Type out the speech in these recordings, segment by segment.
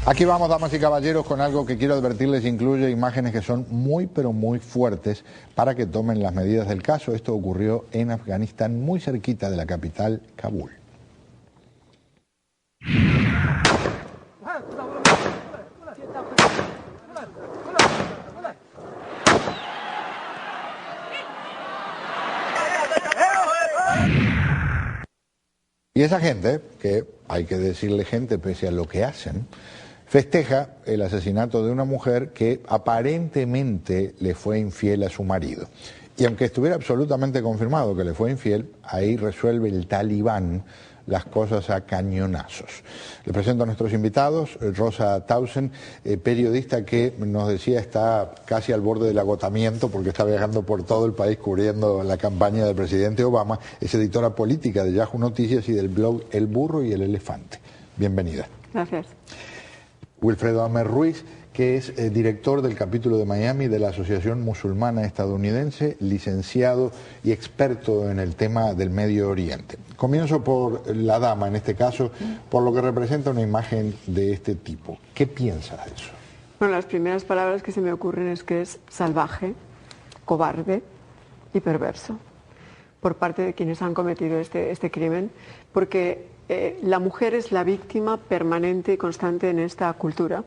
Aquí vamos, damas y caballeros, con algo que quiero advertirles incluye imágenes que son muy pero muy fuertes para que tomen las medidas del caso. Esto ocurrió en Afganistán, muy cerquita de la capital, Kabul. Y esa gente, que hay que decirle gente pese a lo que hacen, festeja el asesinato de una mujer que aparentemente le fue infiel a su marido. Y aunque estuviera absolutamente confirmado que le fue infiel, ahí resuelve el talibán las cosas a cañonazos. Le presento a nuestros invitados, Rosa Townsend, periodista que nos decía está casi al borde del agotamiento porque está viajando por todo el país cubriendo la campaña del presidente Obama, es editora política de Yahoo Noticias y del blog El Burro y el Elefante. Bienvenida. Gracias. Wilfredo Amer Ruiz, que es director del capítulo de Miami de la Asociación Musulmana Estadounidense, licenciado y experto en el tema del Medio Oriente. Comienzo por la dama, en este caso, por lo que representa una imagen de este tipo. ¿Qué piensas de eso? Bueno, las primeras palabras que se me ocurren es que es salvaje, cobarde y perverso por parte de quienes han cometido este crimen, porque la mujer es la víctima permanente y constante en esta cultura.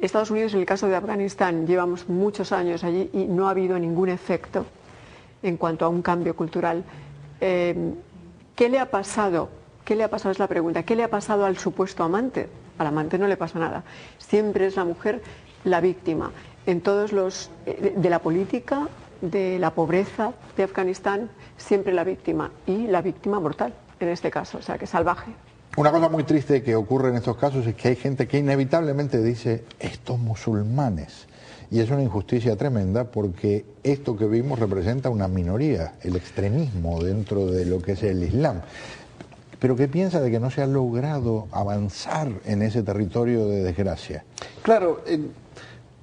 Estados Unidos, en el caso de Afganistán, llevamos muchos años allí y no ha habido ningún efecto en cuanto a un cambio cultural. ¿Qué le ha pasado? ¿Qué le ha pasado? Es la pregunta. ¿Qué le ha pasado al supuesto amante? Al amante no le pasa nada. Siempre es la mujer la víctima. En todos los... de la política, de la pobreza de Afganistán, siempre la víctima. Y la víctima mortal, en este caso. O sea, que salvaje. Una cosa muy triste que ocurre en estos casos es que hay gente que inevitablemente dice estos musulmanes. Y es una injusticia tremenda porque esto que vimos representa una minoría, el extremismo dentro de lo que es el Islam. Pero ¿qué piensa de que no se ha logrado avanzar en ese territorio de desgracia? Claro,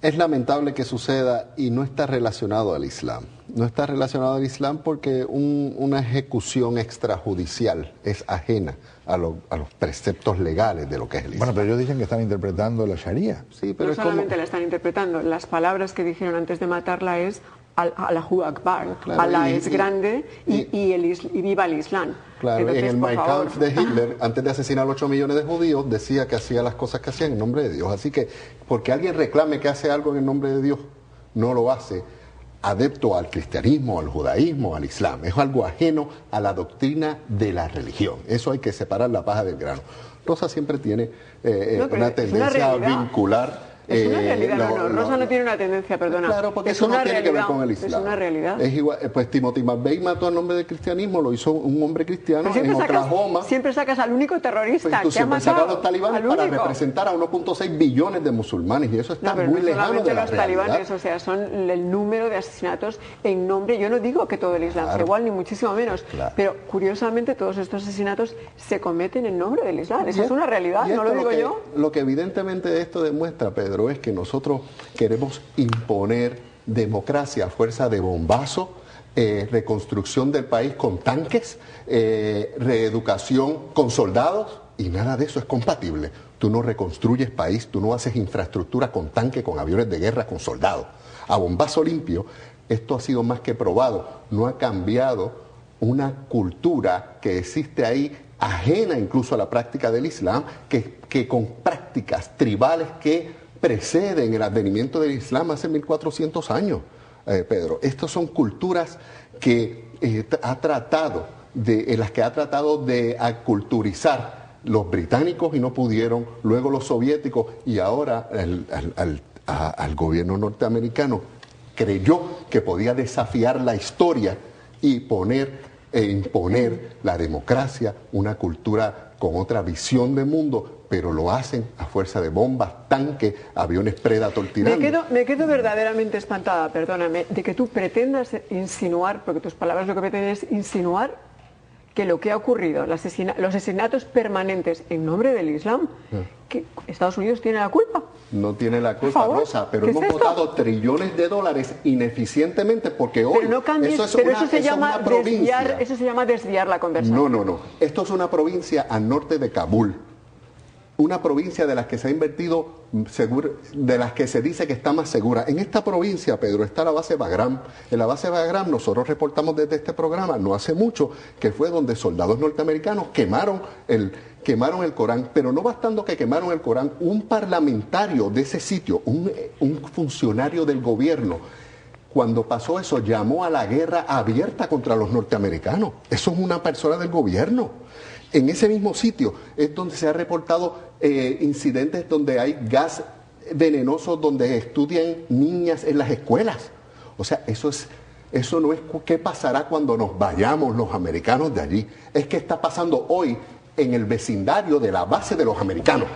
es lamentable que suceda y no está relacionado al Islam. No está relacionado al Islam porque una ejecución extrajudicial es ajena a los preceptos legales de lo que es el Islam. Bueno, pero ellos dicen que están interpretando la Sharia. Sí, pero no es solamente la están interpretando, las palabras que dijeron antes de matarla es Allahu Akbar, claro, Allah es grande y viva el Islam. Claro, entonces, en el por Mein favor. Kampf de Hitler, antes de asesinar a 8 millones de judíos, decía que hacía las cosas que hacía en nombre de Dios. Así que, porque alguien reclame que hace algo en nombre de Dios, no lo hace adepto al cristianismo, al judaísmo, al islam. Es algo ajeno a la doctrina de la religión. Eso hay que separar la paja del grano. Rosa siempre tiene una tendencia a vincular... Es una realidad, Rosa no tiene una tendencia, perdona. Claro, porque es eso no una tiene realidad, que ver con el Islam. Es una realidad. Es igual, pues Timothy McVeigh mató en nombre del cristianismo, lo hizo un hombre cristiano en Oklahoma. Siempre sacas al único terrorista Pues que ha matado. Sacas a los talibanes para representar a 1.6 billones de musulmanes y eso está muy lejano de la los realidad. talibanes, o sea, son el número de asesinatos en nombre, yo no digo que todo el Islam sea igual, ni muchísimo menos, pero curiosamente todos estos asesinatos se cometen en nombre del Islam. Eso es una realidad, no lo digo yo. Lo que evidentemente esto demuestra, Pedro, es que nosotros queremos imponer democracia a fuerza de bombazo, reconstrucción del país con tanques, reeducación con soldados, y nada de eso es compatible. Tú no reconstruyes país, tú no haces infraestructura con tanques, con aviones de guerra, con soldados. A bombazo limpio, esto ha sido más que probado. No ha cambiado una cultura que existe ahí, ajena incluso a la práctica del Islam, que con prácticas tribales que preceden el advenimiento del Islam hace 1400 años, Pedro. Estas son culturas que en las que ha tratado de aculturizar los británicos y no pudieron, luego los soviéticos y ahora al gobierno norteamericano creyó que podía desafiar la historia y imponer la democracia, una cultura con otra visión de mundo, pero lo hacen a fuerza de bombas, tanques, aviones Predator tirando. Me quedo verdaderamente espantada, perdóname, de que tú pretendas insinuar, porque tus palabras lo que pretenden es insinuar que lo que ha ocurrido, los asesinatos permanentes en nombre del Islam, que Estados Unidos tiene la culpa. No tiene la culpa, Rosa, pero hemos votado trillones de dólares ineficientemente porque hoy eso se llama desviar la conversación. No. Esto es una provincia al norte de Kabul. una provincia de las que se ha invertido, de las que se dice que está más segura. En esta provincia, Pedro, está la base Bagram. En la base Bagram nosotros reportamos desde este programa, no hace mucho, que fue donde soldados norteamericanos quemaron el Corán. Pero no bastando que quemaron el Corán, un parlamentario de ese sitio, un funcionario del gobierno, cuando pasó eso, llamó a la guerra abierta contra los norteamericanos. Eso es una persona del gobierno. En ese mismo sitio es donde se ha reportado incidentes donde hay gas venenoso, donde estudian niñas en las escuelas. O sea, eso no es qué pasará cuando nos vayamos los americanos de allí. Es que está pasando hoy en el vecindario de la base de los americanos.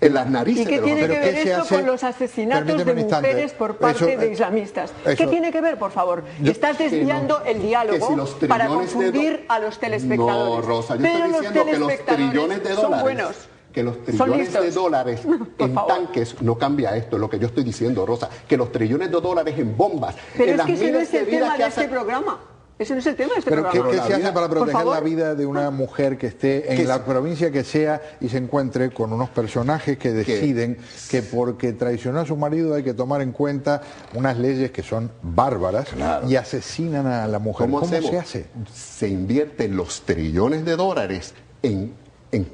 En las narices. ¿Y qué tiene que ver esto con los asesinatos de mujeres por parte de islamistas? ¿Qué tiene que ver, por favor? Estás desviando el diálogo para confundir a los telespectadores. No, Rosa, yo estoy diciendo que los trillones de dólares son buenos. Que los trillones de dólares en tanques no cambia esto, es lo que yo estoy diciendo, Rosa. Que los trillones de dólares en bombas. Pero en es las que ese no es el tema de hacen... este programa. Ese no es el tema de este Pero programa. ¿qué se hace para proteger la vida de una mujer que esté en la provincia que sea y se encuentre con unos personajes que deciden que porque traicionó a su marido hay que tomar en cuenta unas leyes que son bárbaras y asesinan a la mujer? ¿Cómo se hace? Se invierten los trillones de dólares en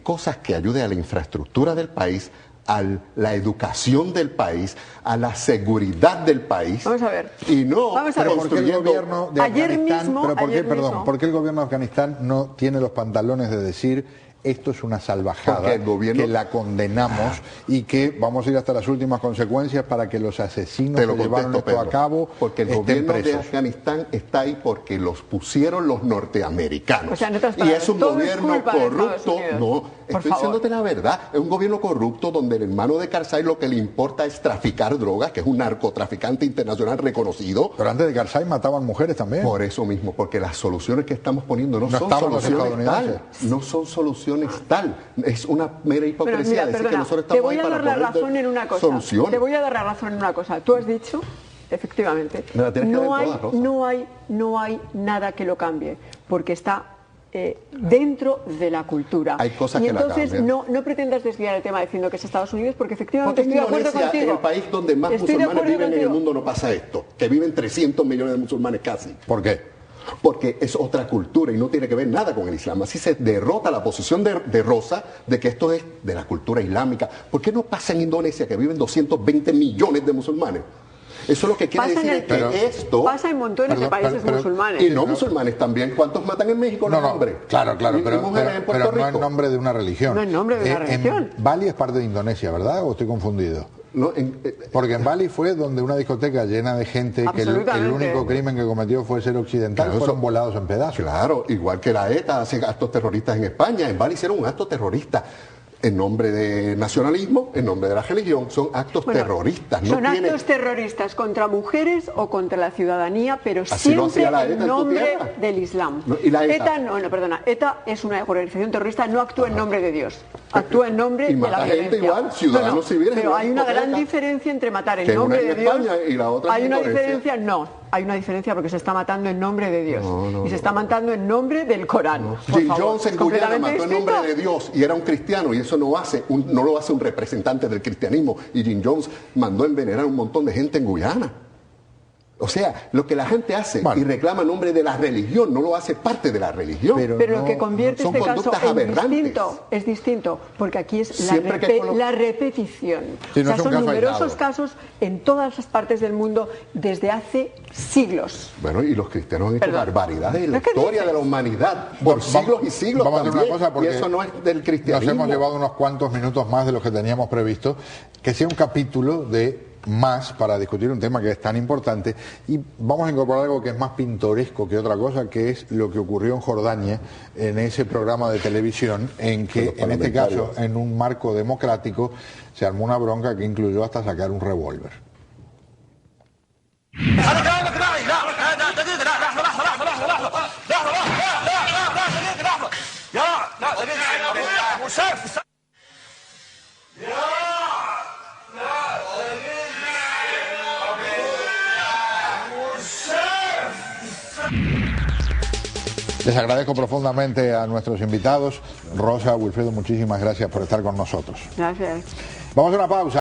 cosas que ayuden a la infraestructura del país, a la educación del país, a la seguridad del país. Vamos a ver. Y no ¿por qué el gobierno de Afganistán, ¿por qué el gobierno de Afganistán no tiene los pantalones de decir esto es una salvajada, que la condenamos y que vamos a ir hasta las últimas consecuencias para que los asesinos que llevaron esto a cabo porque el gobierno de Afganistán está ahí porque los pusieron los norteamericanos? O sea, y es un gobierno corrupto. No, estoy diciéndote la verdad. Es un gobierno corrupto donde el hermano de Karzai lo que le importa es traficar drogas, que es un narcotraficante internacional reconocido. Pero antes de Karzai mataban mujeres también. Por eso mismo, porque las soluciones que estamos poniendo no son soluciones tal. No son soluciones tal. Es una mera hipocresía decir que nosotros estamos ahí para poner soluciones. Te voy a dar la razón en una cosa. Tú has dicho, efectivamente, no hay nada que lo cambie, porque está dentro de la cultura. Hay cosas y que entonces la cambian. no pretendas desviar el tema diciendo que es Estados Unidos, porque efectivamente estoy de acuerdo contigo. En el país donde más musulmanes viven en el mundo no pasa esto, que viven 300 millones de musulmanes casi. ¿Por qué? Porque es otra cultura y no tiene que ver nada con el Islam. Así se derrota la posición de Rosa de que esto es de la cultura islámica. ¿Por qué no pasa en Indonesia, que viven 220 millones de musulmanes? Eso es lo que quiere decir que esto... Pasa en montones de países musulmanes. Y no musulmanes también. ¿Cuántos matan en México los hombres? Claro, pero no en nombre de una religión. No en nombre de una religión. Bali es parte de Indonesia, ¿verdad? ¿O estoy confundido? No, porque en Bali fue donde una discoteca llena de gente que el único crimen que cometió fue ser occidental, fueron volados en pedazos. Claro, igual que la ETA hace actos terroristas en España. En Bali hicieron un acto terrorista en nombre de nacionalismo, en nombre de la religión. Son actos terroristas. Son actos terroristas contra mujeres o contra la ciudadanía, pero siempre en nombre del Islam. ¿Y la ETA? ETA es una organización terrorista, no actúa en nombre de Dios, actúa en nombre de la violencia. Gente igual, ciudadanos civiles. Pero hay una gran diferencia entre matar en nombre de Dios y la otra hay una diferencia, hay una diferencia porque se está matando en nombre de Dios y se está matando en nombre del Corán. Jim Jones en Guyana mató en nombre de Dios y era un cristiano, y eso no lo hace un representante del cristianismo, y Jim Jones mandó envenenar a un montón de gente en Guyana. O sea, lo que la gente hace y reclama en nombre de la religión no lo hace parte de la religión. Pero lo que convierte este caso es distinto, porque aquí es la repetición. Son numerosos casos en todas las partes del mundo desde hace siglos. Bueno, y los cristianos han hecho barbaridades en la historia de la humanidad por siglos y siglos. Vamos a hacer una cosa, porque y eso no es del cristianismo. Nos hemos llevado unos cuantos minutos más de los que teníamos previsto, que sea un capítulo de más para discutir un tema que es tan importante, y vamos a incorporar algo que es más pintoresco que otra cosa, que es lo que ocurrió en Jordania en ese programa de televisión en que en este caso en un marco democrático se armó una bronca que incluyó hasta sacar un revólver. Les agradezco profundamente a nuestros invitados. Rosa, Wilfredo, muchísimas gracias por estar con nosotros. Gracias. Vamos a una pausa.